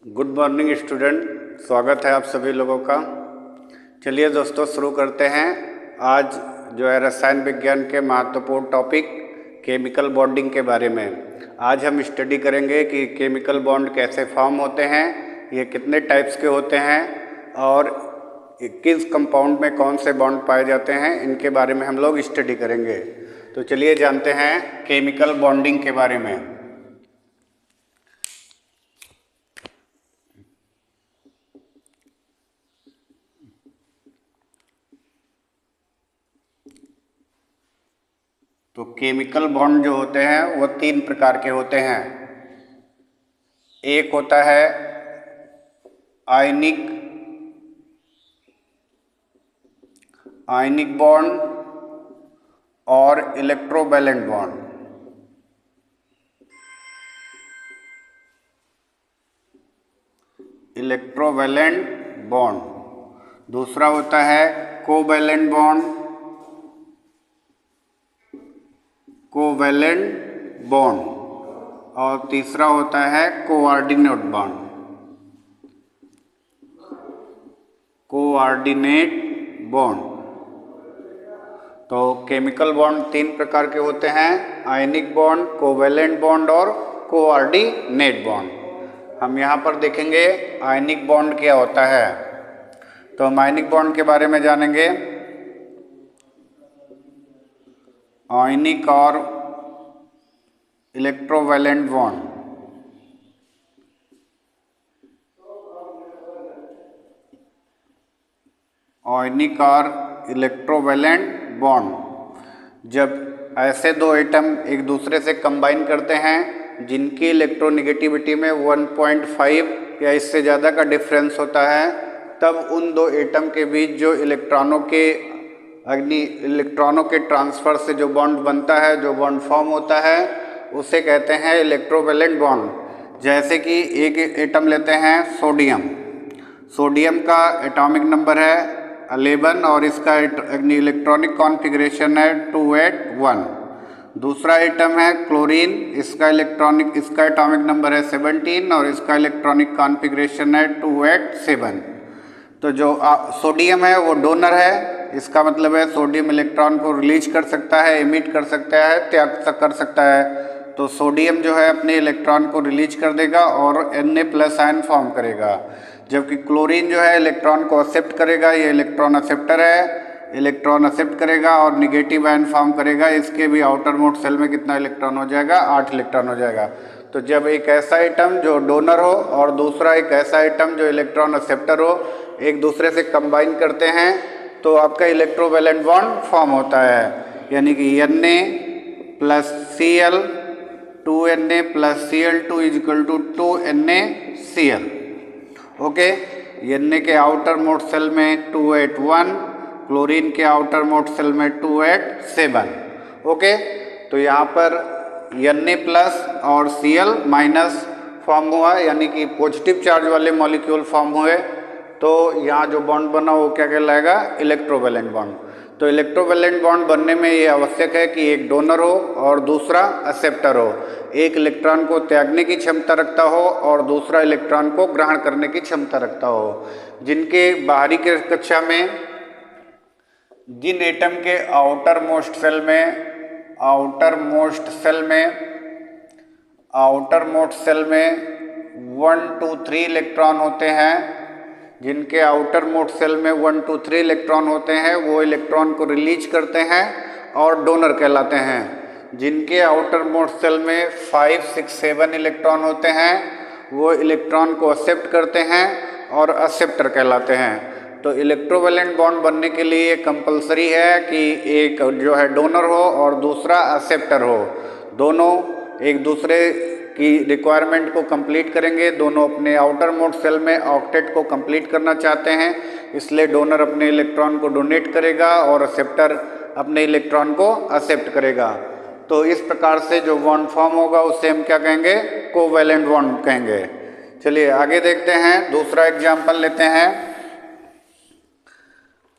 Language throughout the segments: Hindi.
गुड मॉर्निंग स्टूडेंट, स्वागत है आप सभी लोगों का। चलिए दोस्तों शुरू करते हैं। आज जो है रसायन विज्ञान के महत्वपूर्ण टॉपिक केमिकल बॉन्डिंग के बारे में आज हम स्टडी करेंगे कि केमिकल बॉन्ड कैसे फॉर्म होते हैं, ये कितने टाइप्स के होते हैं और किस कंपाउंड में कौन से बॉन्ड पाए जाते हैं, इनके बारे में हम लोग स्टडी करेंगे। तो चलिए जानते हैं केमिकल बॉन्डिंग के बारे में। तो केमिकल बॉन्ड जो होते हैं वो तीन प्रकार के होते हैं। एक होता है आयनिक बॉन्ड और इलेक्ट्रोवैलेंट बॉन्ड। दूसरा होता है कोवैलेंट बॉन्ड और तीसरा होता है कोऑर्डिनेट बॉन्ड। तो केमिकल बॉन्ड तीन प्रकार के होते हैं, आयनिक बॉन्ड, कोवैलेंट बॉन्ड और कोऑर्डिनेट बॉन्ड। हम यहाँ पर देखेंगे आयनिक बॉन्ड क्या होता है। तो हम आयनिक बॉन्ड के बारे में जानेंगे। आयनिक और इलेक्ट्रोवैलेंट बॉन्ड। आयनिक और इलेक्ट्रोवैलेंट बॉन्ड जब ऐसे दो एटम एक दूसरे से कंबाइन करते हैं जिनकी इलेक्ट्रोनेगेटिविटी में 1.5 या इससे ज़्यादा का डिफरेंस होता है, तब उन दो एटम के बीच जो इलेक्ट्रॉनों के ट्रांसफ़र से जो बॉन्ड बनता है, जो बॉन्ड फॉर्म होता है, उसे कहते हैं इलेक्ट्रोवैलेंट बॉन्ड। जैसे कि एक एटम लेते हैं सोडियम का एटॉमिक नंबर है 11 और इसका इलेक्ट्रॉनिक कॉन्फ़िगरेशन है 281। दूसरा एटम है क्लोरीन, इसका एटॉमिक नंबर है 17 और इसका इलेक्ट्रॉनिक कॉन्फ़िगरेशन है 287। तो जो सोडियम है वो डोनर है, इसका मतलब है सोडियम इलेक्ट्रॉन को रिलीज कर सकता है, एमिट कर सकता है, त्याग कर सकता है। तो सोडियम जो है अपने इलेक्ट्रॉन को रिलीज कर देगा और Na+ आयन फॉर्म करेगा, जबकि क्लोरीन जो है इलेक्ट्रॉन को एक्सेप्ट करेगा। ये इलेक्ट्रॉन एक्सेप्टर है, इलेक्ट्रॉन एक्सेप्ट करेगा और निगेटिव आयन फॉर्म करेगा। इसके भी आउटर मोस्ट सेल में कितना इलेक्ट्रॉन हो जाएगा? 8 इलेक्ट्रॉन हो जाएगा। तो जब एक ऐसा एटम जो डोनर हो और दूसरा एक ऐसा एटम जो इलेक्ट्रॉन एक्सेप्टर हो एक दूसरे से कंबाइन करते हैं तो आपका इलेक्ट्रोवैलेंट बॉन्ड फॉर्म होता है, यानी कि Na+Cl 2Na+Cl2 = 2NaCl। Okay, Na के आउटर मोस्ट सेल में 281, क्लोरीन के आउटर मोस्ट सेल में 287। ओके, तो यहाँ पर Na+ और Cl- फॉर्म हुआ, यानी कि पॉजिटिव चार्ज वाले मॉलिक्यूल फॉर्म हुए। तो यहाँ जो बॉन्ड बना वो क्या कहलाएगा? Electrovalent bond. तो इलेक्ट्रोवैलेंट बॉन्ड बनने में ये आवश्यक है कि एक डोनर हो और दूसरा एक्सेप्टर हो, एक इलेक्ट्रॉन को त्यागने की क्षमता रखता हो और दूसरा इलेक्ट्रॉन को ग्रहण करने की क्षमता रखता हो। जिनके बाहरी के कक्षा में जिन एटम के आउटर मोस्ट सेल में 1 2 3 इलेक्ट्रॉन होते हैं, जिनके आउटर मोस्ट सेल में 1 2 3 इलेक्ट्रॉन होते हैं वो इलेक्ट्रॉन को रिलीज करते हैं और डोनर कहलाते हैं। जिनके आउटर मोस्ट सेल में 5 6 7 इलेक्ट्रॉन होते हैं वो इलेक्ट्रॉन को एक्सेप्ट करते हैं और एक्सेप्टर कहलाते हैं। तो इलेक्ट्रोवैलेंट बॉन्ड बनने के लिए कंपलसरी है कि एक जो है डोनर हो और दूसरा एक्सेप्टर हो। दोनों एक दूसरे की रिक्वायरमेंट को कंप्लीट करेंगे। दोनों अपने आउटर मोस्ट सेल में ऑक्टेट को कंप्लीट करना चाहते हैं, इसलिए डोनर अपने इलेक्ट्रॉन को डोनेट करेगा और एक्सेप्टर अपने इलेक्ट्रॉन को एक्सेप्ट करेगा। तो इस प्रकार से जो बॉन्ड फॉर्म होगा उसे हम क्या कहेंगे? कोवैलेंट बॉन्ड कहेंगे। चलिए आगे देखते हैं, दूसरा एग्जाम्पल लेते हैं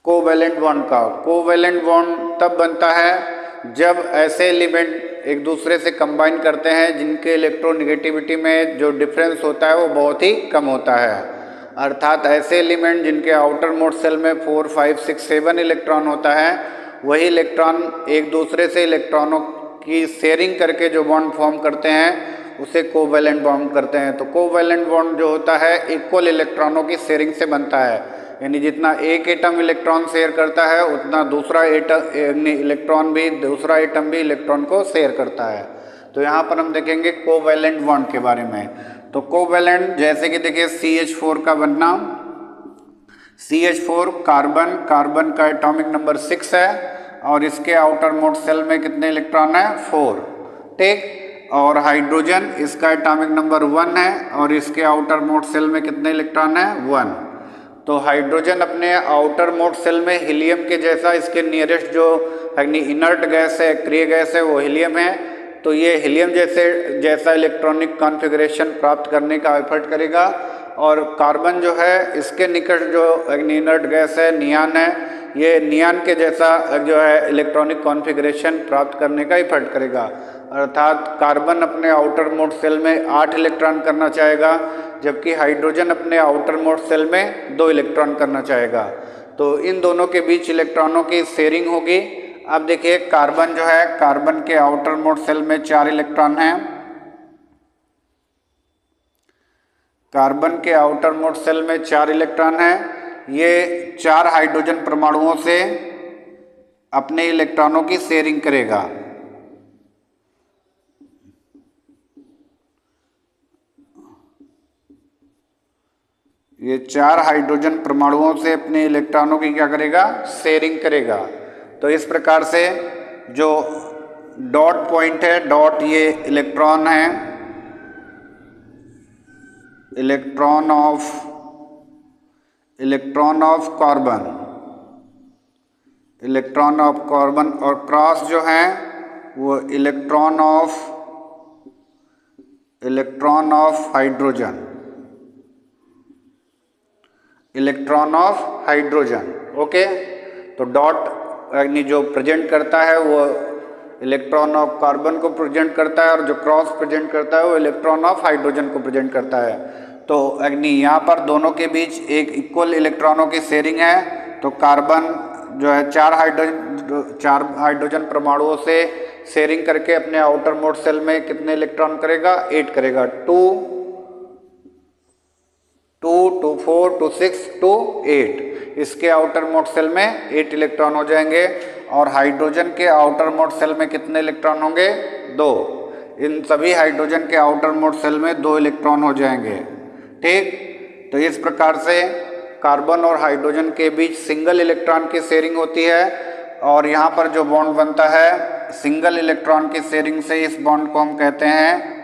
कोवैलेंट बॉन्ड का। कोवैलेंट बॉन्ड तब बनता है जब ऐसे एलिमेंट एक दूसरे से कंबाइन करते हैं जिनके इलेक्ट्रोनेगेटिविटी में जो डिफरेंस होता है वो बहुत ही कम होता है। अर्थात ऐसे एलिमेंट जिनके आउटर मोस्ट सेल में 4, 5, 6, 7 इलेक्ट्रॉन होता है, वही इलेक्ट्रॉन एक दूसरे से इलेक्ट्रॉनों की शेयरिंग करके जो बॉन्ड फॉर्म करते हैं उसे कोवैलेंट बॉन्ड करते हैं। तो कोवैलेंट बॉन्ड जो होता है इक्वल इलेक्ट्रॉनों की शेयरिंग से बनता है, यानी जितना एक एटम इलेक्ट्रॉन शेयर करता है उतना दूसरा इलेक्ट्रॉन भी दूसरा एटम भी इलेक्ट्रॉन को शेयर करता है। तो यहाँ पर हम देखेंगे कोवैलेंट बॉन्ड के बारे में। तो कोवैलेंट जैसे कि देखिए CH4 का बनना, CH4 कार्बन, कार्बन का एटॉमिक नंबर 6 है और इसके आउटर मोस्ट सेल में कितने इलेक्ट्रॉन है 4, ठीक। और हाइड्रोजन, इसका एटॉमिक नंबर 1 है और इसके आउटर मोस्ट सेल में कितने इलेक्ट्रॉन है 1। तो हाइड्रोजन अपने आउटर मोस्ट सेल में हीलियम के जैसा, इसके नियरेस्ट जो इनर्ट गैस है, क्रिय गैस है, वो हीलियम है। तो ये हीलियम जैसा इलेक्ट्रॉनिक कॉन्फ़िगरेशन प्राप्त करने का एफर्ट करेगा। और कार्बन जो है इसके निकट जो इनर्ट गैस है नियान है, ये नियान के जैसा जो है इलेक्ट्रॉनिक कॉन्फ़िगरेशन प्राप्त करने का एफर्ट करेगा। अर्थात कार्बन अपने आउटर मोस्ट सेल में 8 इलेक्ट्रॉन करना चाहेगा, जबकि हाइड्रोजन अपने आउटर मोस्ट सेल में 2 इलेक्ट्रॉन करना चाहेगा। तो इन दोनों के बीच इलेक्ट्रॉनों की शेयरिंग होगी। अब देखिए कार्बन जो है, कार्बन के आउटर मोस्ट सेल में 4 इलेक्ट्रॉन हैं। कार्बन के आउटर मोस्ट सेल में 4 इलेक्ट्रॉन हैं। ये 4 हाइड्रोजन परमाणुओं से अपने इलेक्ट्रॉनों की शेयरिंग करेगा। ये 4 हाइड्रोजन परमाणुओं से अपने इलेक्ट्रॉनों की क्या करेगा, शेयरिंग करेगा। तो इस प्रकार से जो डॉट पॉइंट है, डॉट ये इलेक्ट्रॉन है, electron of carbon, electron of carbon, और क्रॉस जो है वो electron of hydrogen, electron of hydrogen. Okay, तो डॉट यानी जो प्रेजेंट करता है वो इलेक्ट्रॉन ऑफ कार्बन को प्रेजेंट करता है और जो क्रॉस प्रेजेंट करता है वो इलेक्ट्रॉन ऑफ हाइड्रोजन को प्रेजेंट करता है। तो यानी यहाँ पर दोनों के बीच एक इक्वल इलेक्ट्रॉनों की शेयरिंग है। तो कार्बन जो है 4 हाइड्रोजन परमाणुओं से शेयरिंग करके अपने आउटर मोस्ट सेल में कितने इलेक्ट्रॉन करेगा, 8 करेगा। 2 to 4 to 6 to 8, इसके आउटर मोस्ट सेल में 8 इलेक्ट्रॉन हो जाएंगे। और हाइड्रोजन के आउटर मोस्ट सेल में कितने इलेक्ट्रॉन होंगे, 2। इन सभी हाइड्रोजन के आउटर मोस्ट सेल में 2 इलेक्ट्रॉन हो जाएंगे, ठीक। तो इस प्रकार से कार्बन और हाइड्रोजन के बीच सिंगल इलेक्ट्रॉन की शेयरिंग होती है। और यहाँ पर जो बॉन्ड बनता है सिंगल इलेक्ट्रॉन की शेयरिंग से, इस बॉन्ड को हम कहते हैं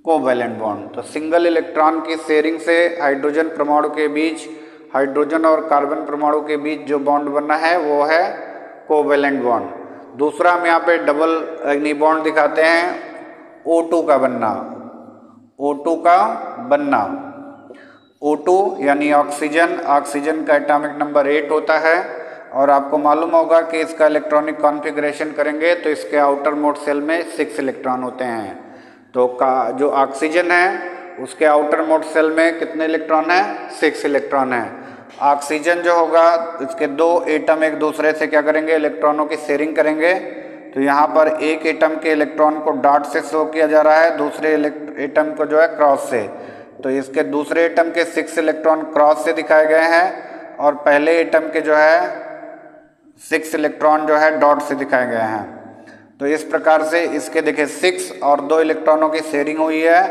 कोवैलेंट बॉन्ड। तो सिंगल इलेक्ट्रॉन की शेयरिंग से हाइड्रोजन परमाणु के बीच, हाइड्रोजन और कार्बन परमाणु के बीच जो बॉन्ड बनना है वो है कोवैलेंट बॉन्ड। दूसरा हम यहाँ पे डबल बॉन्ड दिखाते हैं, O2 का बनना, O2 का बनना। O2 यानी ऑक्सीजन, ऑक्सीजन का एटॉमिक नंबर 8 होता है। और आपको मालूम होगा कि इसका इलेक्ट्रॉनिक कॉन्फ़िगरेशन करेंगे तो इसके आउटर मोस्ट सेल में 6 इलेक्ट्रॉन होते हैं। तो जो ऑक्सीजन है उसके आउटर मोस्ट सेल में कितने इलेक्ट्रॉन है, 6 इलेक्ट्रॉन है। ऑक्सीजन जो होगा इसके 2 एटम एक दूसरे से क्या करेंगे, इलेक्ट्रॉनों की शेयरिंग करेंगे। तो यहाँ पर एक एटम के इलेक्ट्रॉन को डॉट से शो किया जा रहा है, दूसरे एटम को जो है क्रॉस से। तो इसके दूसरे एटम के 6 इलेक्ट्रॉन क्रॉस से दिखाए गए हैं और पहले एटम के जो है 6 इलेक्ट्रॉन जो है डॉट से दिखाए गए हैं। तो इस प्रकार से इसके देखिए 6 और 2 इलेक्ट्रॉनों की शेयरिंग हुई है,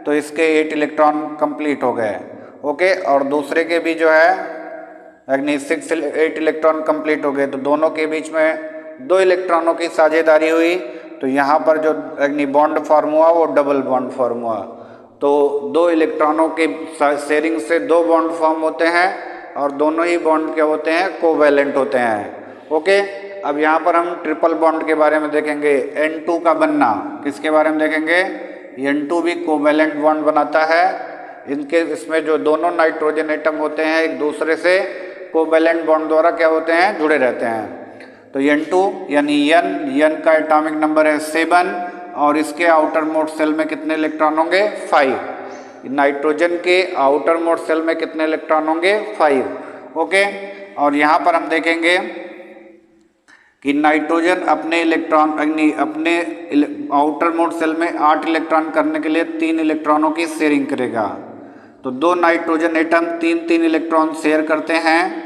तो इसके 8 इलेक्ट्रॉन कंप्लीट हो गए। ओके, और दूसरे के भी जो है 8 इलेक्ट्रॉन कंप्लीट हो गए। तो दोनों के बीच में 2 इलेक्ट्रॉनों की साझेदारी हुई। तो यहाँ पर जो बॉन्ड फॉर्म हुआ वो डबल बॉन्ड फॉर्म हुआ। तो 2 इलेक्ट्रॉनों की शेयरिंग से 2 बॉन्ड फॉर्म होते हैं और दोनों ही बॉन्ड क्या होते हैं, कोवैलेंट होते हैं। ओके, अब यहाँ पर हम ट्रिपल बॉन्ड के बारे में देखेंगे। N2 का बनना, किसके बारे में देखेंगे, N2 भी कोवैलेंट बॉन्ड बनाता है। इसमें जो दोनों नाइट्रोजन एटम होते हैं एक दूसरे से कोवैलेंट बॉन्ड द्वारा क्या होते हैं, जुड़े रहते हैं। तो N2 यानी N का एटॉमिक नंबर है 7 और इसके आउटर मोस्ट शेल में कितने इलेक्ट्रॉन होंगे 5। नाइट्रोजन के आउटर मोस्ट शेल में कितने इलेक्ट्रॉन होंगे 5। ओके, और यहाँ पर हम देखेंगे कि नाइट्रोजन अपने आउटर मोस्ट शेल में 8 इलेक्ट्रॉन करने के लिए 3 इलेक्ट्रॉनों की शेयरिंग करेगा। तो 2 नाइट्रोजन एटम 3-3 इलेक्ट्रॉन शेयर करते हैं,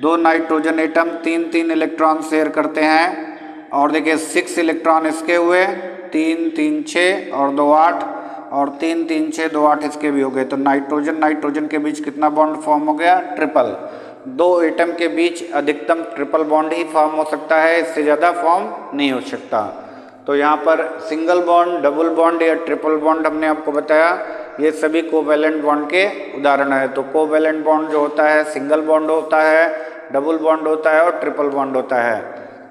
2 नाइट्रोजन एटम 3-3 इलेक्ट्रॉन शेयर करते हैं। और देखिए 6 इलेक्ट्रॉन इसके हुए, 3-3 6 और 2 8 और 3-3 6 2 8 इसके भी हो गए। तो नाइट्रोजन के बीच कितना बॉन्ड फॉर्म हो गया ट्रिपल। 2 एटम के बीच अधिकतम ट्रिपल बॉन्ड ही फॉर्म हो सकता है, इससे ज़्यादा फॉर्म नहीं हो सकता। तो यहाँ पर सिंगल बॉन्ड, डबल बॉन्ड या ट्रिपल बॉन्ड हमने आपको बताया, ये सभी कोवैलेंट बॉन्ड के उदाहरण है। तो कोवैलेंट बॉन्ड जो होता है सिंगल बॉन्ड होता है, डबल बॉन्ड होता है और ट्रिपल बॉन्ड होता है।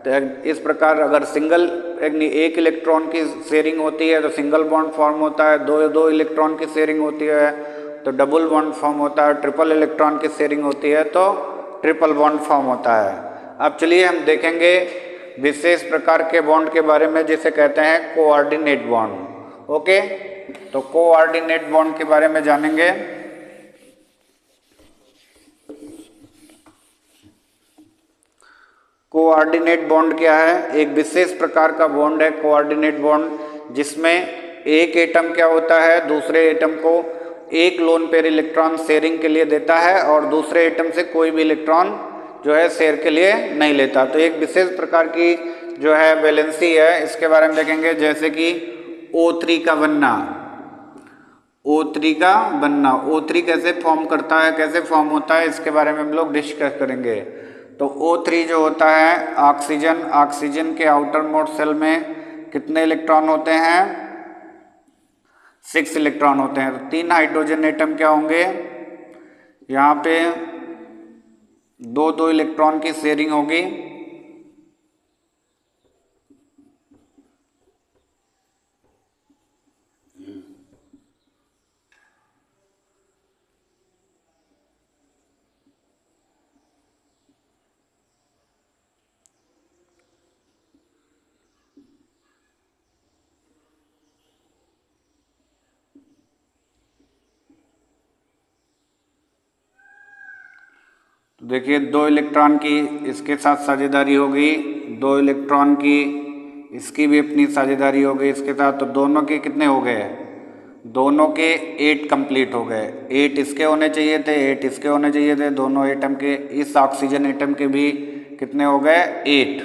तो इस प्रकार अगर एक इलेक्ट्रॉन की शेयरिंग होती है तो सिंगल बॉन्ड फॉर्म होता है, दो इलेक्ट्रॉन की शेयरिंग होती है तो डबल बॉन्ड फॉर्म होता है, ट्रिपल इलेक्ट्रॉन की शेयरिंग होती है तो ट्रिपल बॉन्ड फॉर्म होता है। अब चलिए हम देखेंगे विशेष प्रकार के बॉन्ड के बारे में जिसे कहते हैं कोऑर्डिनेट बॉन्ड। ओके, तो कोऑर्डिनेट बॉन्ड के बारे में जानेंगे। कोऑर्डिनेट बॉन्ड क्या है? एक विशेष प्रकार का बॉन्ड है कोऑर्डिनेट बॉन्ड, जिसमें एक एटम क्या होता है दूसरे एटम को एक लोन पेयर इलेक्ट्रॉन शेयरिंग के लिए देता है और दूसरे एटम से कोई भी इलेक्ट्रॉन जो है शेयर के लिए नहीं लेता। तो एक विशेष प्रकार की जो है वैलेंसी है, इसके बारे में देखेंगे। जैसे कि O3 का बनना, O3 का बनना, O3 कैसे फॉर्म करता है, कैसे फॉर्म होता है, इसके बारे में हम लोग डिस्कस करेंगे। तो O3 जो होता है ऑक्सीजन के आउटर मोस्ट शेल में कितने इलेक्ट्रॉन होते हैं 6 इलेक्ट्रॉन होते हैं। तो 3 हाइड्रोजन एटम क्या होंगे, यहाँ पे 2-2 इलेक्ट्रॉन की शेयरिंग होगी। तो देखिए 2 इलेक्ट्रॉन की इसके साथ साझेदारी होगी, 2 इलेक्ट्रॉन की इसकी भी अपनी साझेदारी हो गई इसके साथ। तो दोनों के कितने हो गए, दोनों के 8 कंप्लीट हो गए। 8 इसके होने चाहिए थे, 8 इसके होने चाहिए थे। दोनों एटम के, इस ऑक्सीजन एटम के भी कितने हो गए 8।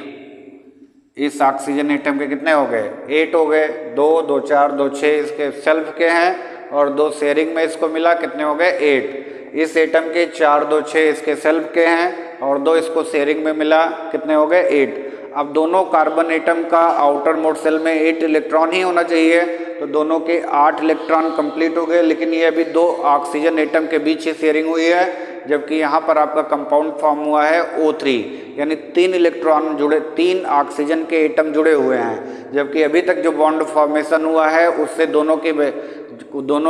इस ऑक्सीजन एटम के कितने हो गए 8 हो गए। 2 2 4 2 6 इसके सेल्फ के हैं और 2 शेयरिंग में इसको मिला, कितने हो गए 8। इस एटम के 4 2 6 इसके सेल्फ के हैं और 2 इसको शेयरिंग में मिला, कितने हो गए 8। अब दोनों कार्बन एटम का आउटर मोस्ट शेल में 8 इलेक्ट्रॉन ही होना चाहिए, तो दोनों के 8 इलेक्ट्रॉन कंप्लीट हो गए। लेकिन ये अभी 2 ऑक्सीजन एटम के बीच ही शेयरिंग हुई है, जबकि यहाँ पर आपका कंपाउंड फॉर्म हुआ है O3, यानी 3 इलेक्ट्रॉन जुड़े, 3 ऑक्सीजन के एटम जुड़े हुए हैं। जबकि अभी तक जो बॉन्ड फॉर्मेशन हुआ है उससे दोनों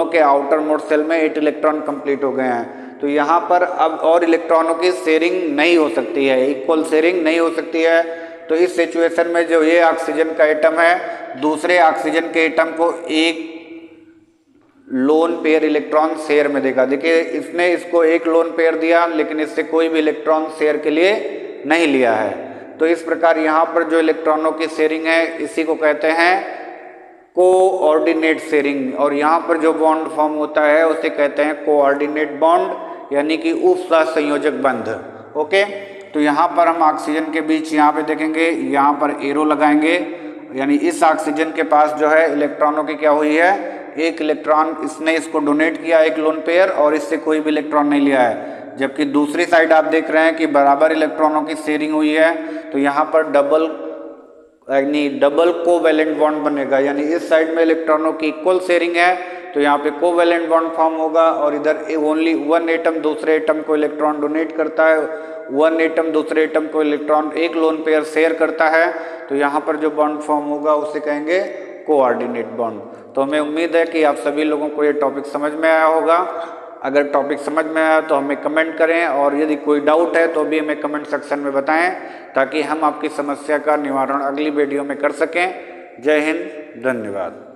के आउटर मोस्ट शेल में 8 इलेक्ट्रॉन कंप्लीट हो गए हैं। तो यहाँ पर अब और इलेक्ट्रॉनों की शेयरिंग नहीं हो सकती है, इक्वल शेयरिंग नहीं हो सकती है। तो इस सिचुएशन में जो ये ऑक्सीजन का एटम है दूसरे ऑक्सीजन के एटम को एक लोन पेयर इलेक्ट्रॉन शेयर में देगा। देखिए इसने इसको एक लोन पेयर दिया लेकिन इससे कोई भी इलेक्ट्रॉन शेयर के लिए नहीं लिया है। तो इस प्रकार यहाँ पर जो इलेक्ट्रॉनों की शेयरिंग है इसी को कहते हैं कोऑर्डिनेट शेयरिंग, और यहाँ पर जो बॉन्ड फॉर्म होता है उसे कहते हैं कोऑर्डिनेट बॉन्ड, यानी कि उपसहसंयोजक बंध। ओके, तो यहाँ पर हम ऑक्सीजन के बीच यहाँ पे देखेंगे, यहाँ पर एरो लगाएंगे, यानी इस ऑक्सीजन के पास जो है इलेक्ट्रॉनों की क्या हुई है, एक इलेक्ट्रॉन इसने इसको डोनेट किया एक लोन पेयर और इससे कोई भी इलेक्ट्रॉन नहीं लिया है। जबकि दूसरी साइड आप देख रहे हैं कि बराबर इलेक्ट्रॉनों की शेयरिंग हुई है, तो यहाँ पर डबल कोवैलेंट बॉन्ड बनेगा, यानी इस साइड में इलेक्ट्रॉनों की इक्वल शेयरिंग है तो यहाँ पे कोवैलेंट बॉन्ड फॉर्म होगा। और इधर ओनली 1 एटम दूसरे एटम को इलेक्ट्रॉन डोनेट करता है, 1 एटम दूसरे एटम को इलेक्ट्रॉन एक लोन पेयर शेयर करता है, तो यहाँ पर जो बॉन्ड फॉर्म होगा उसे कहेंगे कोऑर्डिनेट बॉन्ड। तो हमें उम्मीद है कि आप सभी लोगों को ये टॉपिक समझ में आया होगा। अगर टॉपिक समझ में आया तो हमें कमेंट करें, और यदि कोई डाउट है तो भी हमें कमेंट सेक्शन में बताएं, ताकि हम आपकी समस्या का निवारण अगली वीडियो में कर सकें। जय हिंद, धन्यवाद।